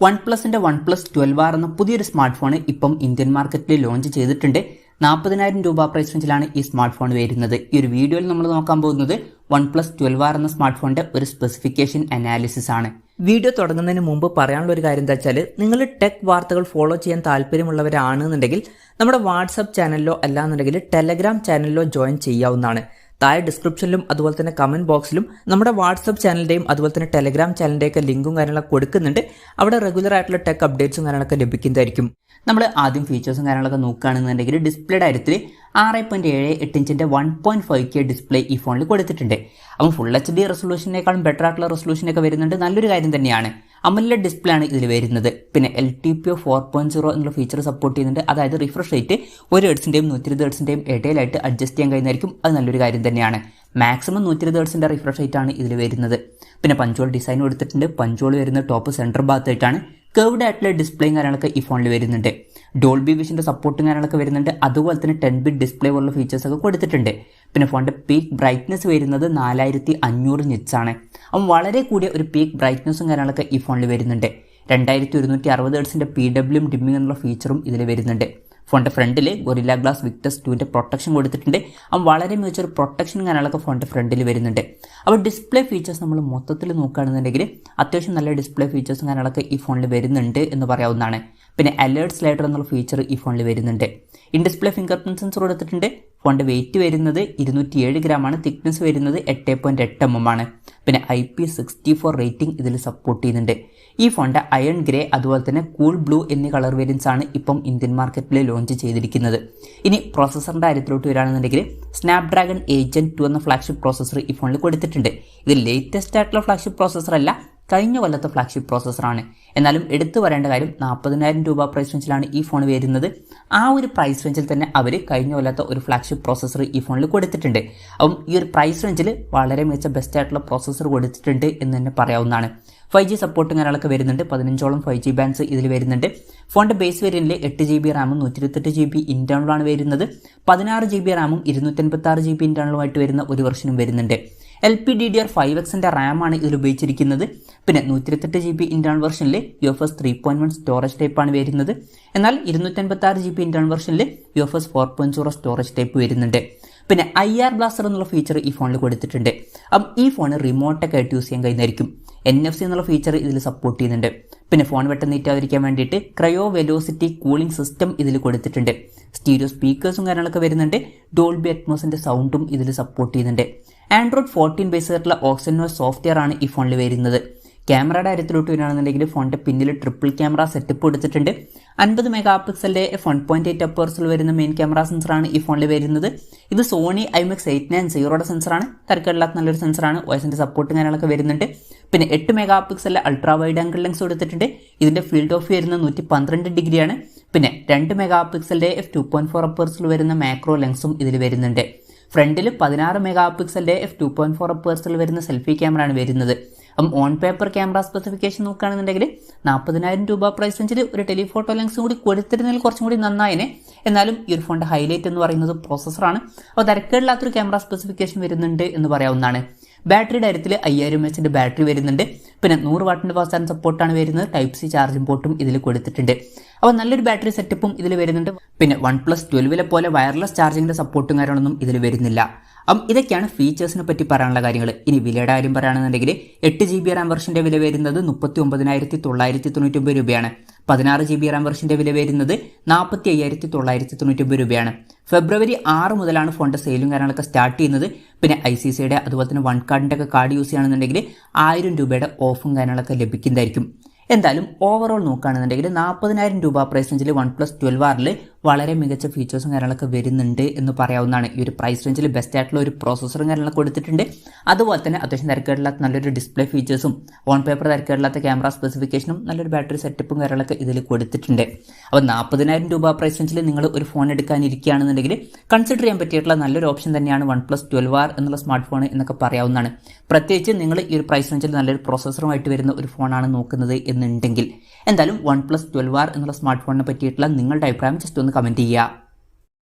OnePlusന്റെ OnePlus 12R എന്ന പുതിയൊരു smart phone ഇപ്പം ഇന്ത്യൻ മാർക്കറ്റിൽ ലോഞ്ച് ചെയ്തിട്ടുണ്ട്. 40,000 രൂപ പ്രൈസ് റേഞ്ചിലാണ് ഈ സ്മാർട്ട് ഫോൺ വരുന്നത്. ഈ ഒരു വീഡിയോയിൽ നമ്മൾ നോക്കാൻ പോകുന്നത് OnePlus 12R എന്ന സ്മാർട്ട് ഫോണിന്റെ ഒരു സ്പെസിഫിക്കേഷൻ അനാലിസിസ് ആണ്. വീഡിയോ തുടങ്ങുന്നതിന് മുമ്പ് പറയാനുള്ള ഒരു കാര്യം എന്താ വെച്ചാൽ, നിങ്ങൾ ടെക് വാർത്തകൾ ഫോളോ ചെയ്യാൻ താല്പര്യമുള്ളവരാണെന്നുണ്ടെങ്കിൽ നമ്മുടെ വാട്സപ്പ് ചാനലിലോ അല്ലാന്നുണ്ടെങ്കിൽ ടെലഗ്രാം ചാനലിലോ ജോയിൻ ചെയ്യാവുന്നതാണ്. താഴെ ഡിസ്ക്രിപ്ഷനിലും അതുപോലെ തന്നെ കമന്റ് ബോക്സിലും നമ്മുടെ വാട്സപ്പ് ചാനലിന്റെയും അതുപോലെ തന്നെ ടെലഗ്രാം ചാനലിന്റെയൊക്കെ ലിങ്കും കാര്യങ്ങളൊക്കെ കൊടുക്കുന്നുണ്ട്. അവിടെ റെഗുലർ ആയിട്ടുള്ള ടെക് അപ്ഡേറ്റ്സും കാര്യങ്ങളൊക്കെ ലഭിക്കുന്നതായിരിക്കും. നമ്മൾ ആദ്യം ഫീച്ചേഴ്സും കാര്യങ്ങളൊക്കെ നോക്കുകയാണെന്നുണ്ടെങ്കിൽ ഡിസ്പ്ലേയുടെ കാര്യത്തിൽ 6.78 ഇഞ്ചിന്റെ 1.5K ഡിസ്പ്ലേ ഈ ഫോണിൽ കൊടുത്തിട്ടുണ്ട്. അപ്പം ഫുൾ HD റെസൊല്യൂഷനേക്കാളും ബെറ്റർ ആയിട്ടുള്ള റെസൊല്യൂഷനൊക്കെ വരുന്നുണ്ട്. നല്ലൊരു കാര്യം തന്നെയാണ്. AMOLED ഡിസ്പ്ലേ ആണ് ഇതിൽ വരുന്നത്. പിന്നെ LTPO 4.0 എന്നുള്ള ഫീച്ചർ സപ്പോർട്ട് ചെയ്യുന്നുണ്ട്. അതായത് റിഫ്രഷ് റേറ്റ് 1 ഹെർട്സിന്റെയും 120 ഹെർട്സിന്റെയും ഇടയിലായിട്ട് അഡ്ജസ്റ്റ് ചെയ്യാൻ കഴിയുന്നതായിരിക്കും. അത് നല്ലൊരു കാര്യം തന്നെയാണ്. മാക്സിമം 120 ഹെർട്സിന്റെ റിഫ്രഷ് റേറ്റ് ആണ് ഇതിൽ വരുന്നത്. പിന്നെ പഞ്ചോൾ ഡിസൈൻ കൊടുത്തിട്ടുണ്ട്. പഞ്ചോൾ വരുന്ന ടോപ്പ് സെന്റർ ഭാഗത്തായിട്ടാണ്. കർവ്ഡ് ആയിട്ടുള്ള ഡിസ്പ്ലേയും കാര്യങ്ങളൊക്കെ ഈ ഫോണിൽ വരുന്നുണ്ട്. ഡോൾബി വിഷന്റെ സപ്പോർട്ടും കാര്യങ്ങളൊക്കെ വരുന്നുണ്ട്. അതുപോലെ തന്നെ 10-bit ഡിസ്പ്ലേ പോലുള്ള ഫീച്ചേഴ്സ് ഒക്കെ കൊടുത്തിട്ടുണ്ട്. പിന്നെ ഫോണിന്റെ പീക്ക് ബ്രൈറ്റ്നസ് വരുന്നത് 4500 നിറ്റ്സ് ആണ്. അപ്പം വളരെ കൂടിയ ഒരു പീക്ക് ബ്രൈറ്റ്നസും കാര്യങ്ങളൊക്കെ ഈ ഫോണിൽ വരുന്നുണ്ട്. 2160 ഹെർട്സിന്റെ PWM ഡിമ്മിംഗ് എന്നുള്ള ഫീച്ചറും ഇതിൽ വരുന്നുണ്ട്. ഫോണിന്റെ ഫ്രണ്ടിൽ ഗൊറില്ല ഗ്ലാസ് വിക്ടസ് 2ന്റെ പ്രൊട്ടക്ഷൻ കൊടുത്തിട്ടുണ്ട്. അപ്പം വളരെ മികച്ചൊരു പ്രൊട്ടക്ഷൻ കാര്യങ്ങളൊക്കെ ഫോണിന്റെ ഫ്രണ്ടിൽ വരുന്നുണ്ട്. അപ്പോൾ ഡിസ്പ്ലേ ഫീച്ചേഴ്സ് നമ്മൾ മൊത്തത്തിൽ നോക്കുകയാണെന്നുണ്ടെങ്കിൽ അത്യാവശ്യം നല്ല ഡിസ്പ്ലേ ഫീച്ചേഴ്സും കാര്യങ്ങളൊക്കെ ഈ ഫോണിൽ വരുന്നുണ്ട് എന്ന് പറയാവുന്നതാണ്. പിന്നെ അലേർട്ട് സ്ലൈഡർ എന്നുള്ള ഫീച്ചർ ഈ ഫോണിൽ വരുന്നുണ്ട്. In display finger print sensor കൊടുത്തിട്ടുണ്ട്. ഫോണിന്റെ വെയിറ്റ് വരുന്നത് 207 ഗ്രാമാണ്. തിക്നെസ് വരുന്നത് 8.8 mm ആണ്. പിന്നെ IP64 റേറ്റിംഗ് ഇതിൽ സപ്പോർട്ട് ചെയ്യുന്നുണ്ട്. ഈ ഫോണിന്റെ അയൺ ഗ്രേ അതുപോലെ തന്നെ കൂൾ ബ്ലൂ എന്നീ കളർ വേരിയൻസ് ആണ് ഇപ്പം ഇന്ത്യൻ മാർക്കറ്റിൽ ലോഞ്ച് ചെയ്തിരിക്കുന്നത്. ഇനി പ്രോസസറിന്റെ കാര്യത്തിലോട്ട് വരികയാണെന്നുണ്ടെങ്കിൽ സ്നാപ്ഡ്രാഗൺ 8 Gen 2 എന്ന ഫ്ലാഗ്ഷിപ്പ് പ്രോസസർ ഈ ഫോണിൽ കൊടുത്തിട്ടുണ്ട്. ഇത് ലേറ്റസ്റ്റ് ആയിട്ടുള്ള ഫ്ലാഗ്ഷിപ്പ് പ്രോസസർ അല്ല, കഴിഞ്ഞ കൊല്ലത്തെ ഫ്ലാഗ്ഷിപ്പ് പ്രോസസറാണ്. എന്നാലും എടുത്തു പറയേണ്ട കാര്യം 40,000 രൂപ പ്രൈസ് റേഞ്ചിലാണ് ഈ ഫോൺ വരുന്നത്. ആ ഒരു പ്രൈസ് റേഞ്ചിൽ തന്നെ അവർ കഴിഞ്ഞ കൊല്ലത്തെ ഒരു ഫ്ലാഗ്ഷിപ്പ് പ്രോസസർ ഈ ഫോണിൽ കൊടുത്തിട്ടുണ്ട്. അപ്പം ഈ ഒരു പ്രൈസ് റേഞ്ചിൽ വളരെ മികച്ച ബെസ്റ്റ് ആയിട്ടുള്ള പ്രോസസർ കൊടുത്തിട്ടുണ്ട് എന്ന് തന്നെ പറയാവുന്നതാണ്. 5G സപ്പോർട്ടും കാര്യങ്ങളൊക്കെ വരുന്നുണ്ട്. 15ഓളം 5G ബാൻഡ്സ് ഇതിൽ വരുന്നുണ്ട്. ഫോണിന്റെ ബേസ് വേരിയന്റിൽ 8GB റാമും 128GB ഇന്റേണലാണ് വരുന്നത്. 16GB റാമും 256GB ഇന്റേണലുമായിട്ട് വരുന്ന ഒരു വെർഷനും വരുന്നുണ്ട്. LPDDR5Xന്റെ റാമാണ് ഇതിൽ ഉപയോഗിച്ചിരിക്കുന്നത്. പിന്നെ 128GB ഇന്റേണൽ വെർഷനിൽ UFS 3.1 സ്റ്റോറേജ് ടൈപ്പാണ് വരുന്നത്. എന്നാൽ 256GB ഇന്റേണൽ വെർഷനിൽ UFS 4.0 സ്റ്റോറേജ് ടൈപ്പ് വരുന്നുണ്ട്. പിന്നെ IR ബ്ലാസ്റ്റർ എന്നുള്ള ഫീച്ചർ ഈ ഫോണിൽ കൊടുത്തിട്ടുണ്ട്. അപ്പം ഈ ഫോൺ റിമോട്ടൊക്കെ ആയിട്ട് യൂസ് ചെയ്യാൻ കഴിയുന്നതായിരിക്കും. NFC എന്നുള്ള ഫീച്ചർ ഇതിൽ സപ്പോർട്ട് ചെയ്യുന്നുണ്ട്. പിന്നെ ഫോൺ പെട്ടെന്ന് നീറ്റാതിരിക്കാൻ വേണ്ടിയിട്ട് ക്രയോ വെലോസിറ്റി കൂളിംഗ് സിസ്റ്റം ഇതിൽ കൊടുത്തിട്ടുണ്ട്. സ്റ്റീരിയോ സ്പീക്കേഴ്സും കാര്യങ്ങളൊക്കെ വരുന്നുണ്ട്. ഡോൾബി അറ്റ്മോസിന്റെ സൗണ്ടും ഇതിൽ സപ്പോർട്ട് ചെയ്യുന്നുണ്ട്. Android 14 ബേസ് ആയിട്ടുള്ള OxygenOS സോഫ്റ്റ്വെയർ ആണ് ഈ ഫോണിൽ വരുന്നത്. ക്യാമറയുടെ കാര്യത്തിലോട്ട് വരികയാണെന്നുണ്ടെങ്കിൽ ഫോണിന്റെ പിന്നിൽ ട്രിപ്പിൾ ക്യാമറ സെറ്റപ്പ് കൊടുത്തിട്ടുണ്ട്. 50 മെഗാപിക്സലിന്റെ f1.8 അപ്പേഴ്സിൽ വരുന്ന മെയിൻ ക്യാമറ സെൻസറാണ് ഈ ഫോണിൽ വരുന്നത്. ഇത് സോണി IMX 890യുടെ സെൻസറാണ്. തരക്കേടില്ലാത്ത നല്ലൊരു സെൻസറാണ്. OSന്റെ സപ്പോർട്ടും കാര്യങ്ങളൊക്കെ വരുന്നുണ്ട്. പിന്നെ 8 മെഗാപിക്സലിലെ അൾട്രാ വൈഡ് ആംഗിൾ ലെൻസ് കൊടുത്തിട്ടുണ്ട്. ഇതിന്റെ ഫീൽഡ് ഓഫ് വരുന്നത് 112 ഡിഗ്രിയാണ്. പിന്നെ 2 മെഗാപിക്സലിന്റെ f2.4 അപ്പേഴ്സിൽ വരുന്ന മാക്രോ ലെൻസും ഇതിൽ വരുന്നുണ്ട്. ഫ്രണ്ടിൽ 16 മെഗാപിക്സലിന്റെ f2.4 അപ്പേഴ്സിൽ വരുന്ന സെൽഫി ക്യാമറ ആണ് വരുന്നത്. അപ്പം ഓൺ പേപ്പർ ക്യാമറ സ്പെസിഫിക്കേഷൻ നോക്കുകയാണെന്നുണ്ടെങ്കിൽ 40,000 രൂപ പ്രൈസ് റേഞ്ചിൽ ഒരു ടെലിഫോട്ടോ ലെൻസും കൂടി കൊടുത്തിരുന്നതിൽ കുറച്ചും കൂടി നന്നായിനെ. എന്നാലും ഈ ഒരു ഫോണിന്റെ ഹൈലൈറ്റ് എന്ന് പറയുന്നത് പ്രോസസറാണ്. അപ്പോൾ തരക്കേടില്ലാത്തൊരു ക്യാമറ സ്പെസിഫിക്കേഷൻ വരുന്നുണ്ട് എന്ന് പറയാവുന്നതാണ്. ബാറ്ററിയുടെ കാര്യത്തിൽ 5000 mAh ബാറ്ററി വരുന്നുണ്ട്. പിന്നെ 100 വാട്ടിന്റെ ഫാസ്റ്റ് ചാർജ് സപ്പോർട്ടാണ് വരുന്നത്. Type-C ചാർജിംഗ് പോർട്ടും ഇതിൽ കൊടുത്തിട്ടുണ്ട്. അപ്പോൾ നല്ലൊരു ബാറ്ററി സെറ്റപ്പും ഇതിൽ വരുന്നുണ്ട്. പിന്നെ OnePlus 12 പോലെ വയർലെസ് ചാർജിങ്ങിന്റെ സപ്പോർട്ടും കാര്യങ്ങളൊന്നും ഇതിൽ വരുന്നില്ല. ഇതൊക്കെയാണ് ഫീച്ചേഴ്സിനെ പറ്റി പറയാനുള്ള കാര്യങ്ങൾ. ഇനി വിലയുടെ കാര്യം പറയുകയാണെന്നുണ്ടെങ്കിൽ 8GB റാം വെർഷന്റെ വില വരുന്നത് 39,999 രൂപയാണ്. 16GB റാം വെർഷന്റെ വില വരുന്നത് 45,999 രൂപയാണ്. ഫെബ്രുവരി 6 മുതലാണ് ഫോണിന്റെ സെയിലും കാര്യങ്ങളൊക്കെ സ്റ്റാർട്ട് ചെയ്യുന്നത്. പിന്നെ ICICIയുടെ അതുപോലെ തന്നെ വൺ കാർഡിന്റെ ഒക്കെ കാർഡ് യൂസ് ചെയ്യുകയാണെന്നുണ്ടെങ്കിൽ 1000 രൂപയുടെ ഓഫും കാര്യങ്ങളൊക്കെ ലഭിക്കുന്നതായിരിക്കും. എന്തായാലും ഓവറോൾ നോക്കുകയാണെന്നുണ്ടെങ്കിൽ 40,000 രൂപ പ്രൈസ് റേഞ്ചിൽ OnePlus 12Rൽ വളരെ മികച്ച ഫീച്ചേഴ്സും കാര്യങ്ങളൊക്കെ വരുന്നുണ്ട് എന്ന് പറയാവുന്നതാണ്. ഈ ഒരു പ്രൈസ് റേഞ്ചിൽ ബെസ്റ്റ് ആയിട്ടുള്ള ഒരു പ്രോസസറും കാര്യങ്ങളൊക്കെ കൊടുത്തിട്ടുണ്ട്. അതുപോലെ തന്നെ അത്യാവശ്യം തിരക്കേടില്ലാത്ത നല്ലൊരു ഡിസ്പ്ലേ ഫീച്ചേഴ്സും ഓൺ പേപ്പർ തിരക്കേടില്ലാത്ത ക്യാമറ സ്പെസിഫിക്കേഷനും നല്ലൊരു ബാറ്ററി സെറ്റപ്പും കാര്യങ്ങളൊക്കെ ഇതിൽ കൊടുത്തിട്ടുണ്ട്. അപ്പോൾ 40,000 രൂപ പ്രൈസ് റേഞ്ചിൽ നിങ്ങൾ ഒരു ഫോൺ എടുക്കാനിരിക്കുകയാണെന്നുണ്ടെങ്കിൽ കൺസിഡർ ചെയ്യാൻ പറ്റിയിട്ടുള്ള നല്ലൊരു ഓപ്ഷൻ തന്നെയാണ് OnePlus 12R എന്നുള്ള സ്മാർട്ട് ഫോൺ എന്നൊക്കെ പറയാവുന്നതാണ്. പ്രത്യേകിച്ച് നിങ്ങൾ ഈ ഒരു പ്രൈസ് റേഞ്ചിൽ നല്ലൊരു പ്രോസസറുമായിട്ട് വരുന്ന ഒരു ഫോണാണ് നോക്കുന്നത് എന്നുണ്ടെങ്കിൽ. എന്തായാലും OnePlus 12R എന്നുള്ള സ്മാർട്ട് ഫോണിനെ പറ്റിയിട്ടുള്ള നിങ്ങളുടെ അഭിപ്രായം ജസ്റ്റ് ഒന്ന് കമന്റ് ചെയ്യുക.